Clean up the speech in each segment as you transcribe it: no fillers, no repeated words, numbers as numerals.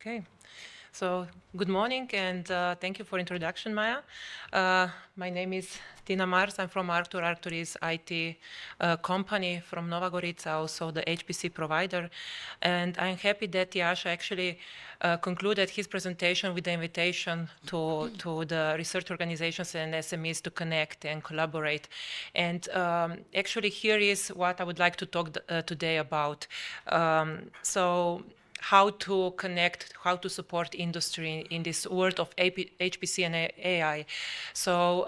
Okay, so good morning and thank you for introduction, Maya. My name is Tina Marc. I'm from Arctur. Arctur is IT company from Nova Gorica, also the HPC provider. And I'm happy that Jasha actually concluded his presentation with the invitation to the research organizations and SMEs to connect and collaborate. And actually here is what I would like to talk today about. How to connect, how to support industry in this world of HPC and AI. So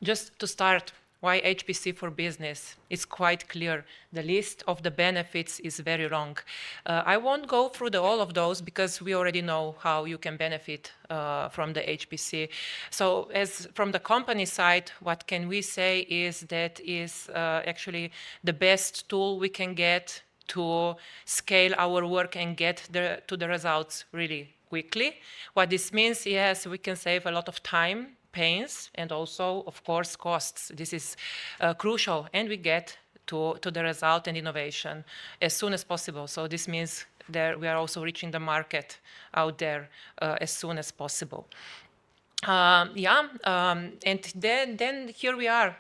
just to start, why HPC for business? It's quite clear. The list of the benefits is very long. I won't go through all of those because we already know how you can benefit from the HPC. So as from the company side, what can we say is that is actually the best tool we can get to scale our work and get to the results really quickly. What this means, yes, we can save a lot of time, pains, and also, of course, costs. This is crucial, and we get to the result and innovation as soon as possible. So this means that we are also reaching the market out there as soon as possible. And then here we are.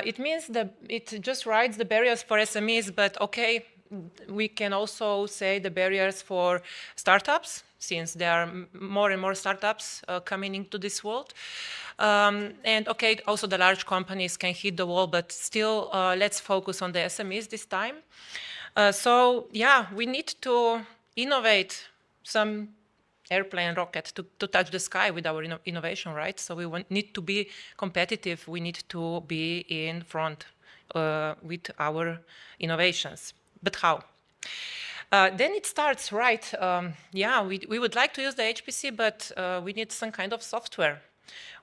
It means that it just rides the barriers for SMEs, but okay, we can also say the barriers for startups, since there are more and more startups coming into this world. And okay, also the large companies can hit the wall, but still let's focus on the SMEs this time. So yeah, we need to innovate some airplane rocket to touch the sky with our innovation, right? So we need to be competitive. We need to be in front with our innovations. But how? Then it starts, right? Yeah, we would like to use the HPC, but we need some kind of software.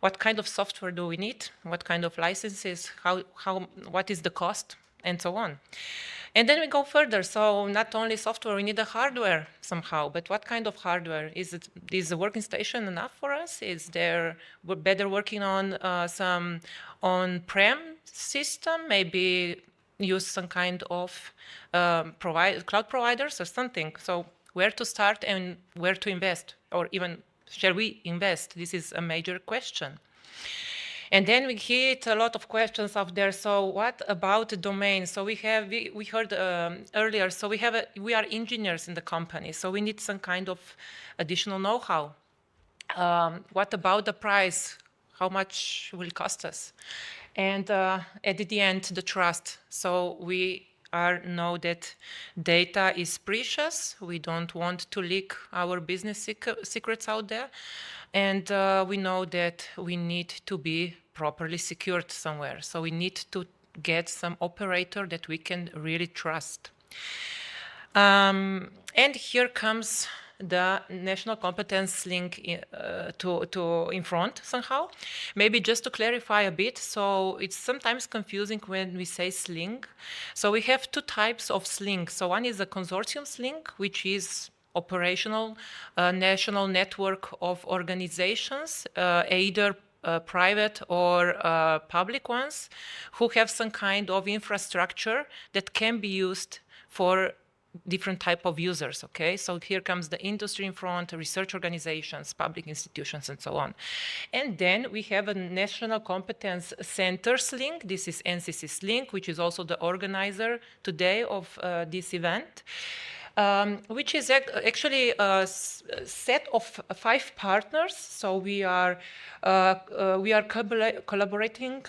What kind of software do we need? What kind of licenses? What is the cost? And so on. And then we go further. So not only software, we need the hardware somehow. But what kind of hardware? Is the working station enough for us? Is there better working on some on-prem system? Maybe use some kind of cloud providers or something. So where to start and where to invest, or even shall we invest? This is a major question. And then we hit a lot of questions out there. So what about the domain? So we heard earlier. So we are engineers in the company. So we need some kind of additional know-how. What about the price? How much will it cost us? And at the end, the trust. So we know that data is precious. We don't want to leak our business secrets out there. And we know that we need to be properly secured somewhere. So we need to get some operator that we can really trust. And here comes the national competence SLING in front somehow. Maybe just to clarify a bit, so it's sometimes confusing when we say SLING. So we have two types of SLING. So one is a consortium SLING, which is operational national network of organizations, either private or public ones, who have some kind of infrastructure that can be used for different type of users, okay? So here comes the industry in front, research organizations, public institutions, and so on. And then we have a National Competence Center SLING. This is NCC SLING, which is also the organizer today of this event. Which is actually a set of 5 partners. So we are collaborating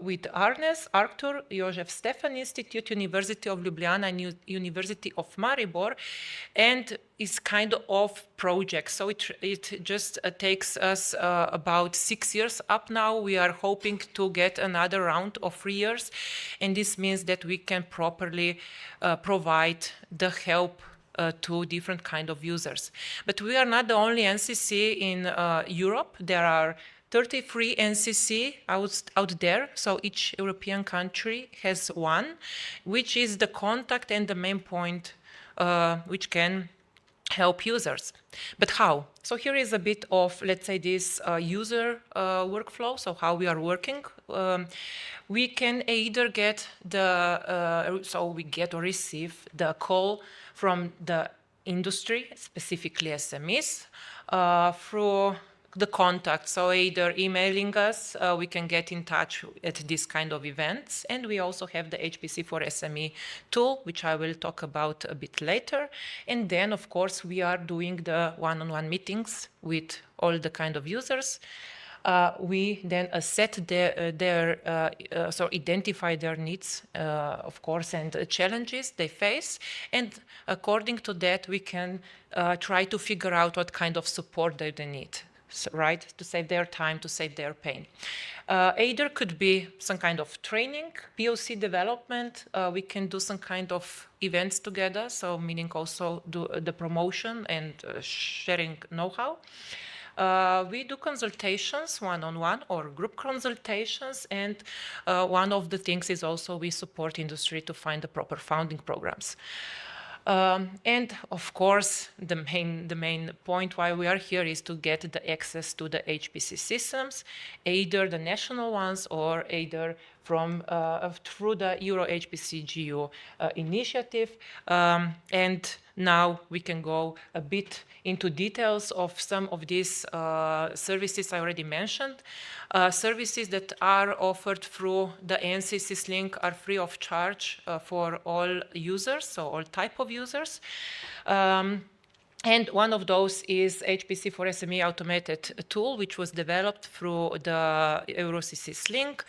with ARNES, Arctur, Jožef Stefan Institute, University of Ljubljana, and University of Maribor, and is kind of project. So it just takes us about 6 years up now. We are hoping to get another round of 3 years, and this means that we can properly provide the help to different kind of users. But we are not the only NCC in Europe. There are 33 NCC out there, so each European country has one, which is the contact and the main point which can help users. But how? So here is a bit of, let's say, this user workflow, so how we are working. We can either get the, so we get or receive the call from the industry, specifically SMEs, through the contact. So either emailing us, we can get in touch at this kind of events. And we also have the HPC for SME tool, which I will talk about a bit later. And then, of course, we are doing the one-on-one meetings with all the kind of users. We then identify their needs, of course, and challenges they face. And according to that, we can try to figure out what kind of support they need. Right, to save their time, to save their pain. Either could be some kind of training, POC development. We can do some kind of events together, so meaning also do the promotion and sharing know-how. We do consultations, one-on-one or group consultations, and one of the things is also we support industry to find the proper funding programs. And of course, the main point why we are here is to get the access to the HPC systems, either the national ones or either from through the Euro HPC GU initiative. And now we can go a bit into details of some of these services I already mentioned. Services that are offered through the NCC SLING are free of charge for all users, so all type of users. And one of those is HPC for SME automated tool, which was developed through the EuroCC SLING.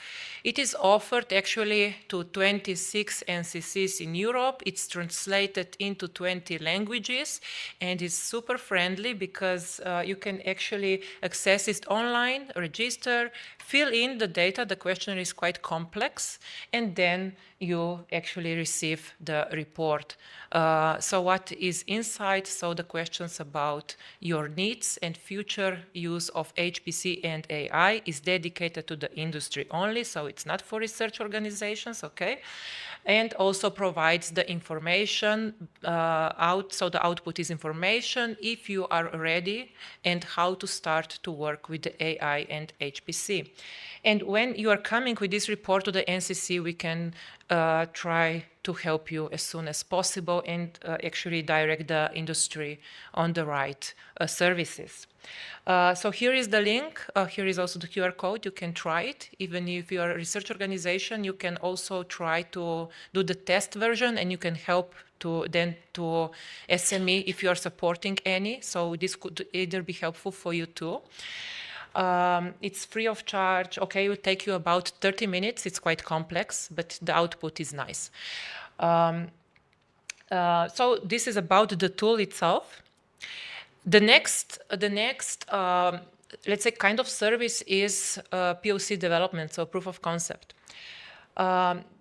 It is offered actually to 26 NCCs in Europe. It's translated into 20 languages and is super friendly because you can actually access it online, register, fill in the data. The questionnaire is quite complex, and then you actually receive the report. So what is inside? So the questions about your needs and future use of HPC and AI is dedicated to the industry only, so it's not for research organizations, okay? And also provides the information so the output is information if you are ready and how to start to work with the AI and HPC. And when you are coming with this report to the NCC, we can try to help you as soon as possible and actually direct the industry on the right services. So here is the link. Here is also the QR code. You can try it. Even if you're a research organization, you can also try to do the test version, and you can help to SME if you are supporting any. So this could either be helpful for you too. It's free of charge. Okay, it will take you about 30 minutes. It's quite complex, but the output is nice. So this is about the tool itself. The next let's say, kind of service is POC development, so proof of concept.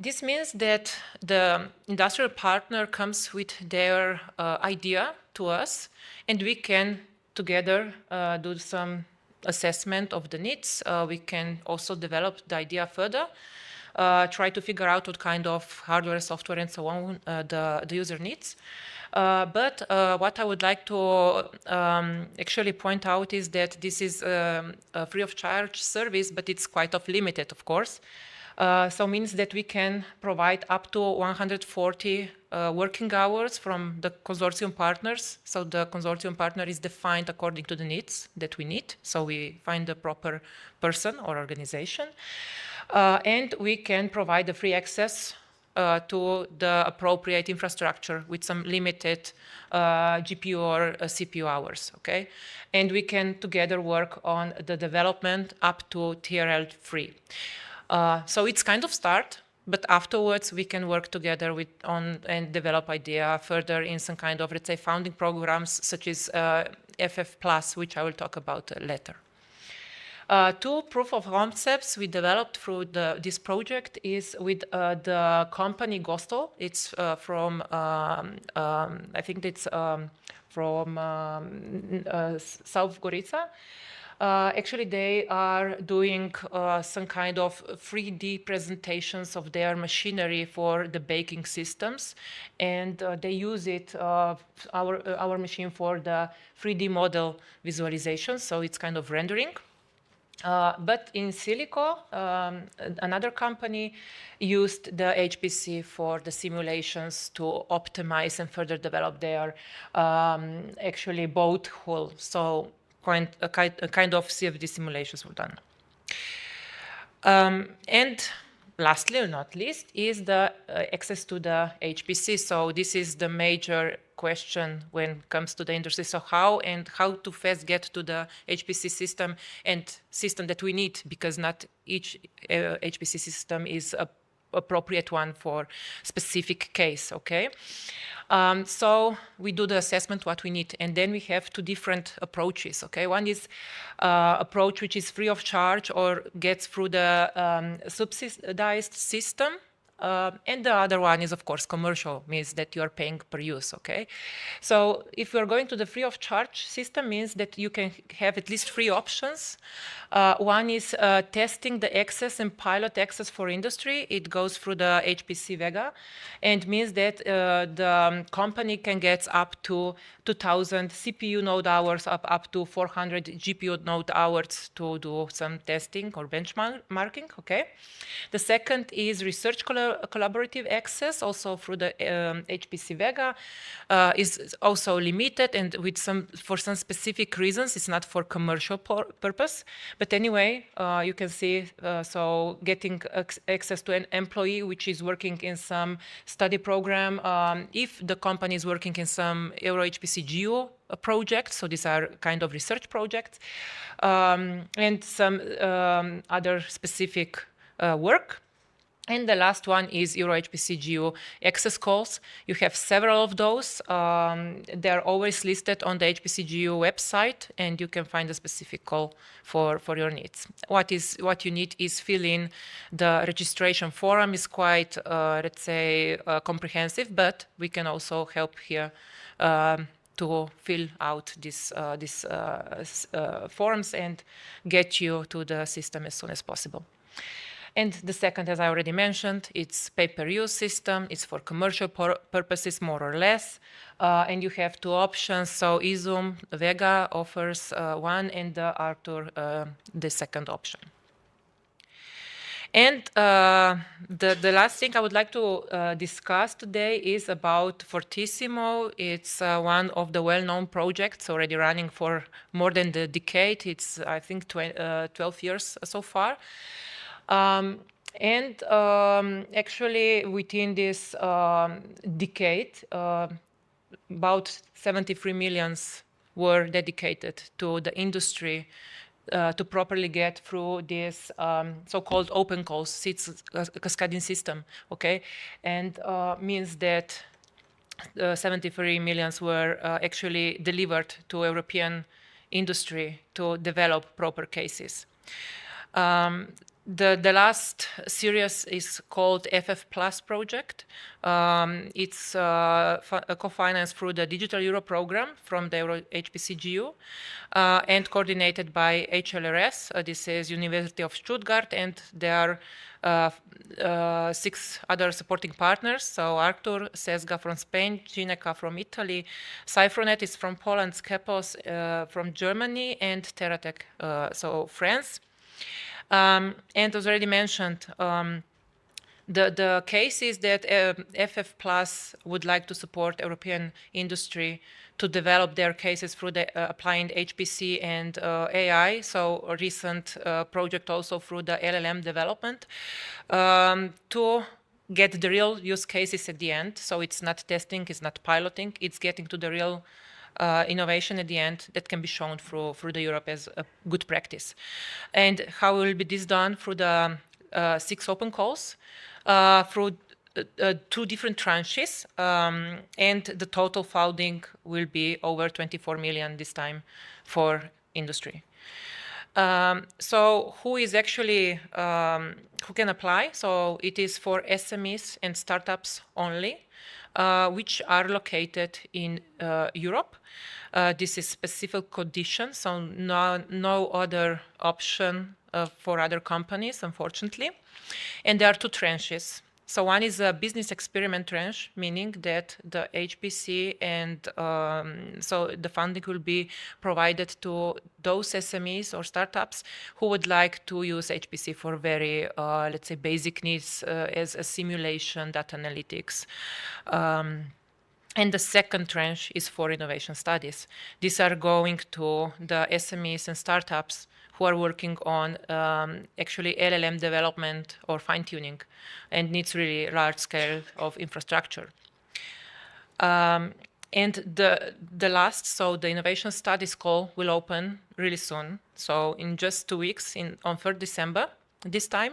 This means that the industrial partner comes with their idea to us, and we can together do some assessment of the needs. We can also develop the idea further, try to figure out what kind of hardware, software, and so on the user needs. But what I would like to actually point out is that this is a free of charge service, but it's quite limited, of course. So means that we can provide up to 140 working hours from the consortium partners. So the consortium partner is defined according to the needs that we need. So we find the proper person or organization. And we can provide the free access to the appropriate infrastructure with some limited GPU or CPU hours, okay? And we can together work on the development up to TRL 3. So it's kind of start, but afterwards we can work together and develop idea further in some kind of, let's say, founding programs such as FFplus, which I will talk about later. Two proof of concepts we developed through this project is with the company Gosto. It's from, I think it's from South Gorica. Actually, they are doing some kind of 3D presentations of their machinery for the baking systems, and they use it, our machine, for the 3D model visualization, so it's kind of rendering. But in silico, another company used the HPC for the simulations to optimize and further develop their actually boat hull. So a kind of CFD simulations were done. And lastly, or not least, is the access to the HPC. So this is the major question when it comes to the industry. So how to fast get to the HPC system and system that we need, because not each HPC system is a appropriate one for specific case, okay? So we do the assessment what we need, and then we have two different approaches, okay? One is approach which is free of charge or gets through the subsidized system, and the other one is, of course, commercial, means that you are paying per use, okay? So if you're going to the free of charge system, means that you can have at least three options. One is testing the access and pilot access for industry. It goes through the HPC Vega, and means that the company can get up to 2,000 CPU node hours, up to 400 GPU node hours to do some testing or benchmarking, okay? The second is research collaborative access, also through the HPC Vega, is also limited and with for some specific reasons. It's not for commercial purpose, but anyway, you can see, so getting access to an employee which is working in some study program, if the company is working in some Euro HPC Geo projects, so these are kind of research projects, and some other specific work. And the last one is Euro HPC Geo access calls. You have several of those. They're always listed on the HPC Geo website, and you can find a specific call for your needs. What you need is fill in the registration form. Is quite, let's say, comprehensive, but we can also help here to fill out these forms and get you to the system as soon as possible. And the second, as I already mentioned, it's pay-per-use system. It's for commercial purposes, more or less. And you have two options. So Izum Vega offers one, and the Arctur the second option. And the last thing I would like to discuss today is about Fortissimo. It's one of the well-known projects already running for more than a decade. It's, I think, 12 years so far. Actually, within this decade, about 73 millions were dedicated to the industry to properly get through this so-called open calls. It's a cascading system, okay? And means that 73 millions were actually delivered to European industry to develop proper cases. The last series is called FFplus project. It's co-financed through the Digital Euro program from the Euro HPC Geo and coordinated by HLRS. This is University of Stuttgart, and there are 6 other supporting partners. So Arctur, CESGA from Spain, Gineca from Italy, Cyfronet is from Poland, Skepos from Germany, and Teratech, so France. And as already mentioned, the case is that FFplus would like to support European industry to develop their cases through the applying HPC and AI. So a recent project also through the LLM development to get the real use cases at the end. So it's not testing, it's not piloting, it's getting to the real innovation at the end that can be shown through the Europe as a good practice. And how will be this done? Through the 6 open calls, through 2 different tranches, and the total funding will be over 24 million this time for industry. So who is actually, who can apply? So it is for SMEs and startups only, which are located in Europe. This is specific condition, so no other option for other companies, unfortunately. And there are 2 tranches. So one is a business experiment tranche, meaning that the HPC and so the funding will be provided to those SMEs or startups who would like to use HPC for very, let's say, basic needs as a simulation, data analytics. And the second tranche is for innovation studies. These are going to the SMEs and startups who are working on actually LLM development or fine-tuning and needs really large scale of infrastructure. And the last, so the innovation studies call will open really soon. So in just 2 weeks, on 3rd December this time,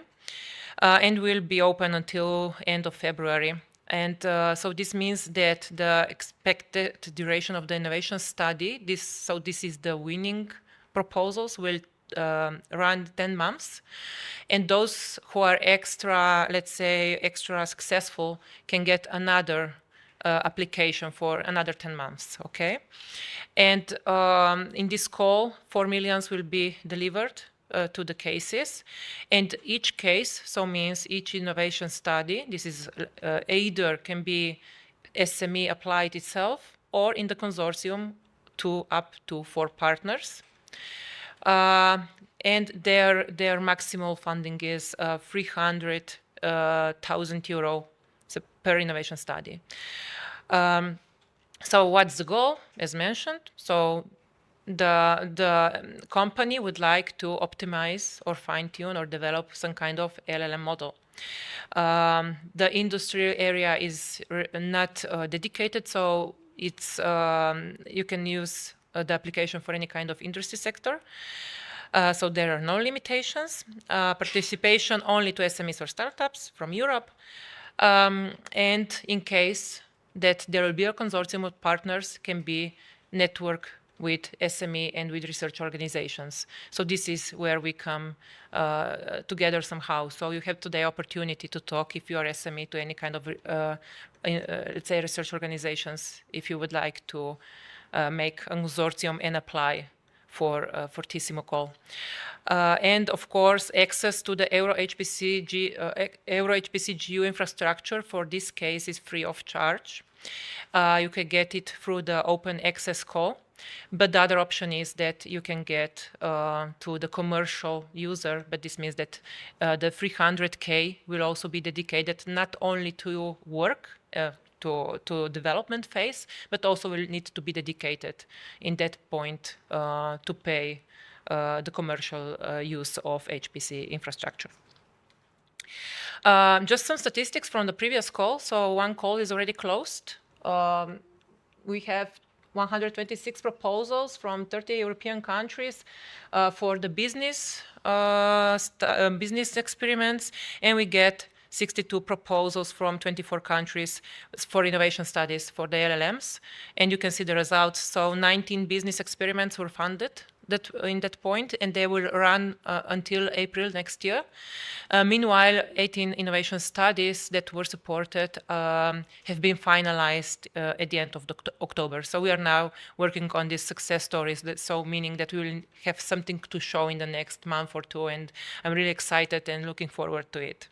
and will be open until end of February. And so this means that the expected duration of the innovation study, this is the winning proposals, will run 10 months. And those who are extra, let's say, extra successful can get another application for another 10 months, okay? And in this call, 4 millions will be delivered to the cases, and each case, so means each innovation study, this is either can be SME applied itself or in the consortium to up to 4 partners. And their maximal funding is 300,000 euro per innovation study. So what's the goal, as mentioned? So the company would like to optimize or fine-tune or develop some kind of LLM model. The industry area is not dedicated, so it's you can use the application for any kind of industry sector. So there are no limitations. Participation only to SMEs or startups from Europe. And in case that there will be a consortium of partners, can be network with SME and with research organizations. So this is where we come together somehow. So you have today opportunity to talk, if you are SME, to any kind of, let's say, research organizations, if you would like to make a consortium and apply for Fortissimo call. And of course, access to the Euro HPC GU infrastructure for this case is free of charge. You can get it through the open access call. But the other option is that you can get to the commercial user, but this means that the 300K will also be dedicated not only to work, to development phase, but also will need to be dedicated in that point to pay the commercial use of HPC infrastructure. Just some statistics from the previous call. So one call is already closed. We have 126 proposals from 30 European countries for the business experiments, and we get 62 proposals from 24 countries for innovation studies for the LLMs. And you can see the results. So 19 business experiments were funded in that point, and they will run until April next year. Meanwhile, 18 innovation studies that were supported have been finalized at the end of October. So we are now working on these success stories, so meaning that we will have something to show in the next month or two, and I'm really excited and looking forward to it.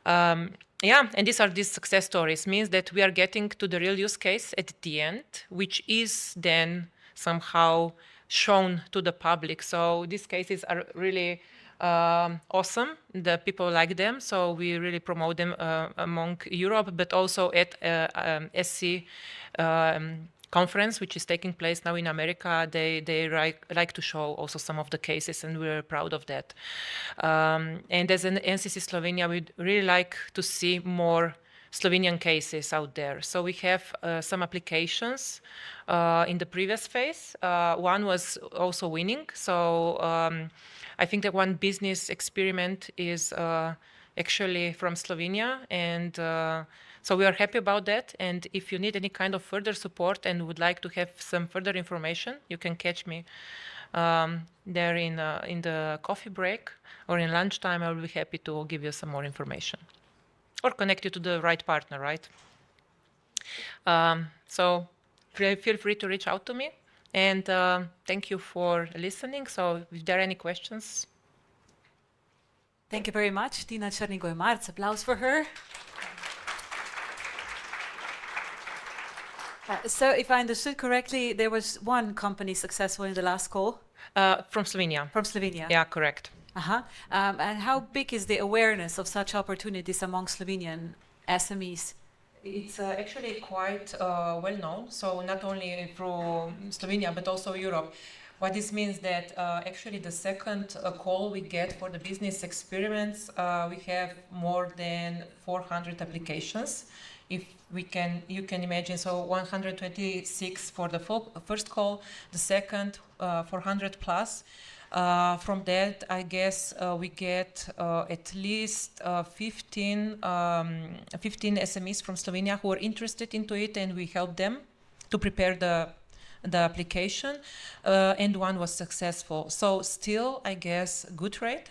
Yeah, and these success stories, means that we are getting to the real use case at the end, which is then somehow shown to the public. So these cases are really awesome. The people like them, so we really promote them among Europe, but also at SC conference, which is taking place now in America. They like to show also some of the cases, and we're proud of that. And as an NCC Slovenia, we'd really like to see more Slovenian cases out there. So we have some applications in the previous phase. One was also winning. So I think that one business experiment is actually from Slovenia, and so we are happy about that. And if you need any kind of further support and would like to have some further information, you can catch me there in the coffee break or in lunchtime. I will be happy to give you some more information or connect you to the right partner, right? So feel free to reach out to me, and thank you for listening. So if there are any questions. Thank you very much, Tina Črnigoj Marc. Applause for her. So if I understood correctly, there was one company successful in the last call? From Slovenia. From Slovenia? Yeah, correct. And how big is the awareness of such opportunities among Slovenian SMEs? It's actually quite well known, so not only through Slovenia, but also Europe. What this means that actually the second call we get for the business experiments, we have more than 400 applications. If you can imagine, so 126 for the first call, the second 400 plus. From that, I guess we get at least 15 SMEs from Slovenia who are interested into it, and we help them to prepare the application, and one was successful. So still, I guess, good rate.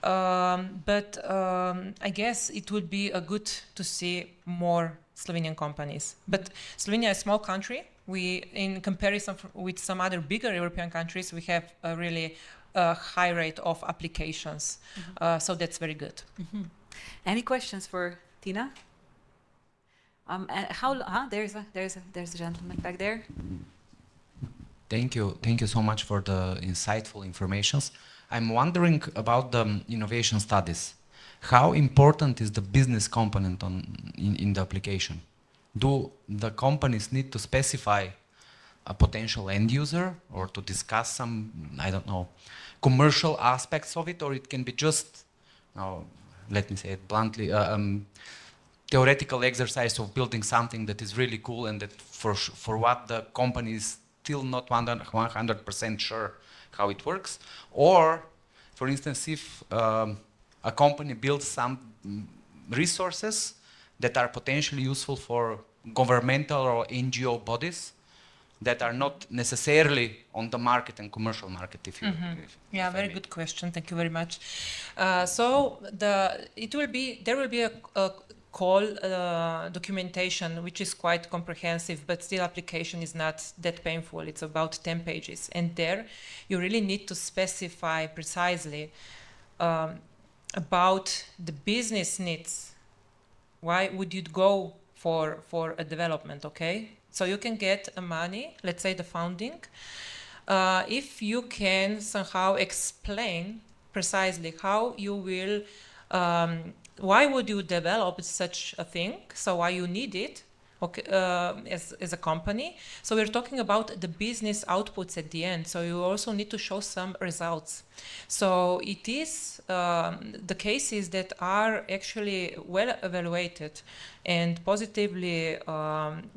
But I guess it would be good to see more Slovenian companies. But Slovenia is a small country. We, in comparison with some other bigger European countries, we have a really high rate of applications. So that's very good. Any questions for Tina? There's a gentleman back there. Thank you so much for the insightful informations. I'm wondering about the innovation studies. How important is the business component in the application? Do the companies need to specify a potential end user or to discuss some, I don't know, commercial aspects of it, or it can be just, let me say it bluntly, theoretical exercise of building something that is really cool and that for what the company is still not 100% sure how it works? Or, for instance, if a company builds some resources that are potentially useful for governmental or NGO bodies that are not necessarily on the market and commercial market. Yeah, very good question. Thank you very much. So there will be a call documentation which is quite comprehensive, but still application is not that painful. It's about 10 pages, and there you really need to specify precisely about the business needs. Why would you go for a development, okay? So you can get money, let's say the funding, if you can somehow explain precisely how you will, why would you develop such a thing, so why you need it, okay, as a company. So we're talking about the business outputs at the end, so you also need to show some results. So it is the cases that are actually well evaluated and positively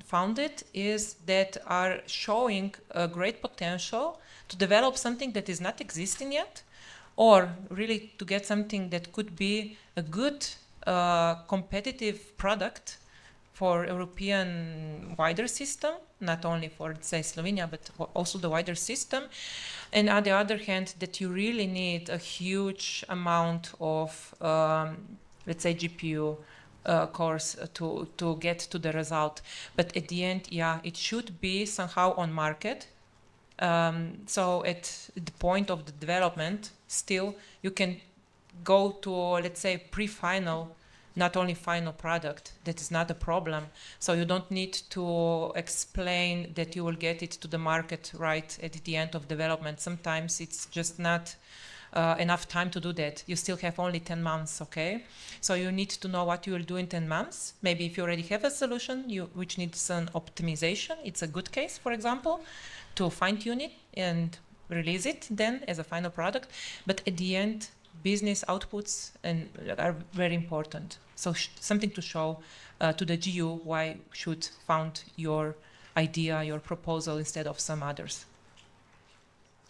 founded is that are showing a great potential to develop something that is not existing yet, or really to get something that could be a good competitive product for European wider system, not only for, say, Slovenia, but also the wider system. And on the other hand, that you really need a huge amount of, let's say, GPU cores to get to the result. But at the end, yeah, it should be somehow on market. So at the point of the development, still, you can go to, let's say, pre-final, not only final product. That is not a problem. So you don't need to explain that you will get it to the market right at the end of development. Sometimes it's just not enough time to do that. You still have only 10 months, okay? So you need to know what you will do in 10 months. Maybe if you already have a solution which needs an optimization, it's a good case, for example, to fine-tune it and release it then as a final product. But at the end, business outputs are very important. So something to show to the GU why should found your idea, your proposal instead of some others.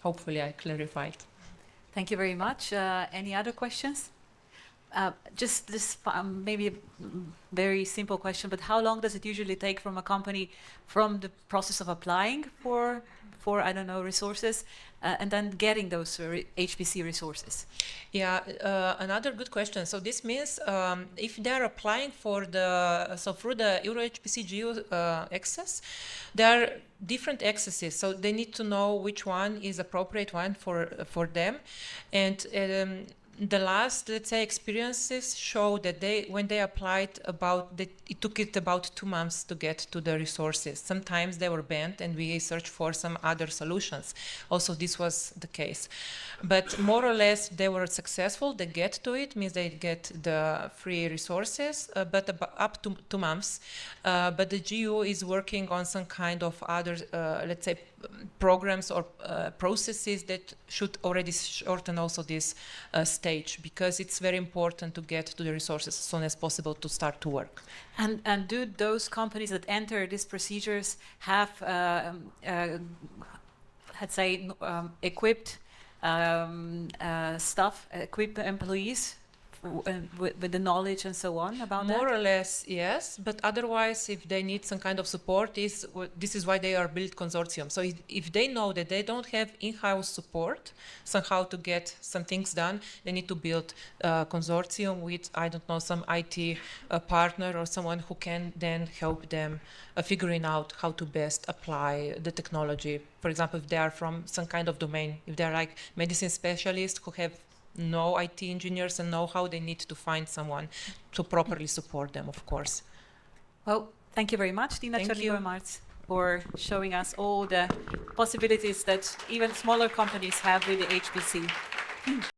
Hopefully I clarified. Thank you very much. Any other questions? Just this maybe a very simple question, but how long does it usually take from a company from the process of applying for I don't know, resources, and then getting those HPC resources? Yeah, another good question. So this means if they're applying for through the Euro HPC GU access, there are different accesses. So they need to know which one is appropriate one for them. And the last, let's say, experiences show that when they applied it took it about 2 months to get to the resources. Sometimes they were banned and we searched for some other solutions. Also, this was the case. But more or less, they were successful. They get to it, means they get the free resources, but up to 2 months. But the GU is working on some kind of other, let's say, programs or processes that should already shorten also this stage, because it's very important to get to the resources as soon as possible to start to work. And do those companies that enter these procedures have, let's say, equipped staff, equipped employees with the knowledge and so on about that? More or less, yes. But otherwise, if they need some kind of support, this is why they are built consortium. So if they know that they don't have in-house support somehow to get some things done, they need to build a consortium with, I don't know, some IT partner or someone who can then help them figuring out how to best apply the technology. For example, if they are from some kind of domain, if they're like medicine specialists who have no IT engineers and know how, they need to find someone to properly support them, of course. Well, thank you very much, Tina Črnigoj Marc, for showing us all the possibilities that even smaller companies have with the HPC.